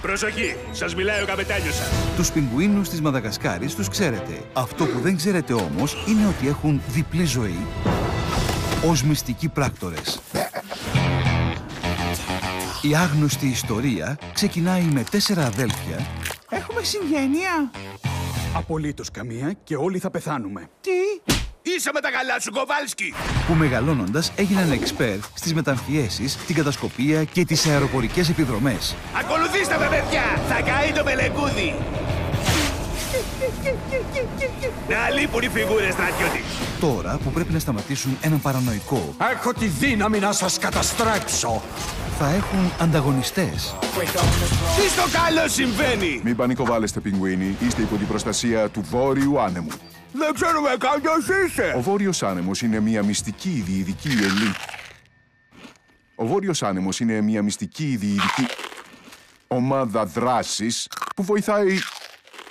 Προσοχή, σας μιλάει ο καπετάνιος σας. Τους πιγκουίνους της Μαδαγασκάρης τους ξέρετε. Αυτό που δεν ξέρετε όμως είναι ότι έχουν διπλή ζωή ως μυστικοί πράκτορες. Η άγνωστη ιστορία ξεκινάει με 4 αδέλφια. Έχουμε συγγένεια. Απολύτως καμία και όλοι θα πεθάνουμε. Τι? Είσαι με τα καλά σου, Κοβάλσκι! Που μεγαλώνοντας έγιναν εξπέρ στις μεταμφιέσεις, την κατασκοπία και τις αεροπορικές επιδρομές. Ακολουθήστε με, παιδιά! Θα καεί το μελεκούδι! Να λείπουν οι φιγούρες, στρατιώτη! Τώρα που πρέπει να σταματήσουν έναν παρανοϊκό, Έχω τη δύναμη να σας καταστρέψω. θα έχουν ανταγωνιστές. Τι στο καλό συμβαίνει! Μην πανικοβάλλεστε, πιγκουίνοι. Είστε υπό την προστασία του Βόρειου Άνεμου. Δεν ξέρουμε καν ποιος είσαι! Ο Βόρειος Άνεμος είναι μια μυστική διειδική ελίτ. Ο Βόρειος Άνεμος είναι μια μυστική διειδική ομάδα δράσης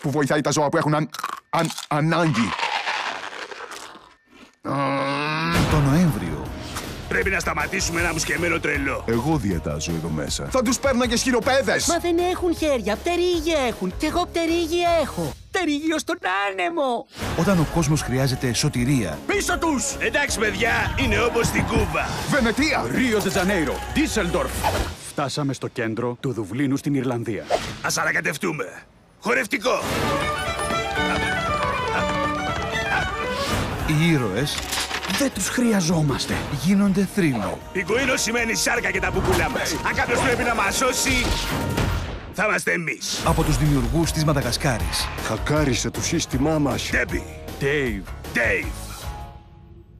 που βοηθάει τα ζώα που έχουν ανάγκη. Το Νοέμβριο, Πρέπει να σταματήσουμε ένα μουσκεμένο τρελό. Εγώ διατάζω εδώ μέσα. Θα τους παίρνα και σχηροπέδες! Μα δεν έχουν χέρια, πτερίγια έχουν. Κι εγώ πτερίγια έχω. Πτερίγιο στον άνεμο. όταν ο κόσμος χρειάζεται σωτηρία, Πίσω τους! Εντάξει, παιδιά, είναι όπως στην Κούβα. Βενετία! Ρίο Ντε Τζανέιρο, Ντίσελντορφ. Φτάσαμε στο κέντρο του Δουβλίνου στην Ιρλανδία. Ας ανακατευτούμε. Χορευτικό. οι ήρωες Δεν τους χρειαζόμαστε. γίνονται θρύλοι. Πιγκουίνο σημαίνει σάρκα και τα πουπουλά μας. Αν κάποιος πρέπει να μας σώσει, θα είμαστε εμείς. Από τους δημιουργούς της Μαδαγασκάρης. Χακάρισε το σύστημά μας. Ντέμπι, Dave. Dave.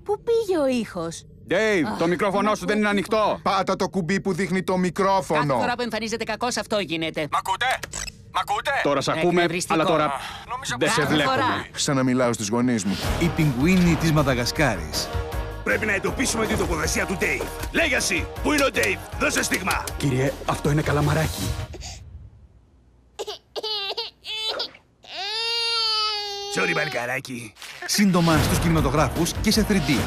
Πού πήγε ο ήχος? Dave, το μικρόφωνο σου δεν είναι ανοιχτό. Πάτα το κουμπί που δείχνει το Κάθε μικρόφωνο. φορά που εμφανίζεται κακός αυτό γίνεται. Μ' ακούτε? Μ' ακούτε? Τώρα σ' ακούμε, Εκνευριστικό. αλλά τώρα Νόμιζα δεν σε Κάθε βλέπουμε. φορά. Σαν να μιλάω στους γονείς μου. Οι πιγκουίνοι της Μαδαγασκάρης. Πρέπει να εντοπίσουμε την τοποθεσία του Dave. Λέγε εσύ, πού είναι ο Dave, δώσε στίγμα. Κύριε, αυτό είναι καλαμαράκι. Sorry, παλικαράκι. Σύντομα στους κινηματογράφους και σε 3D.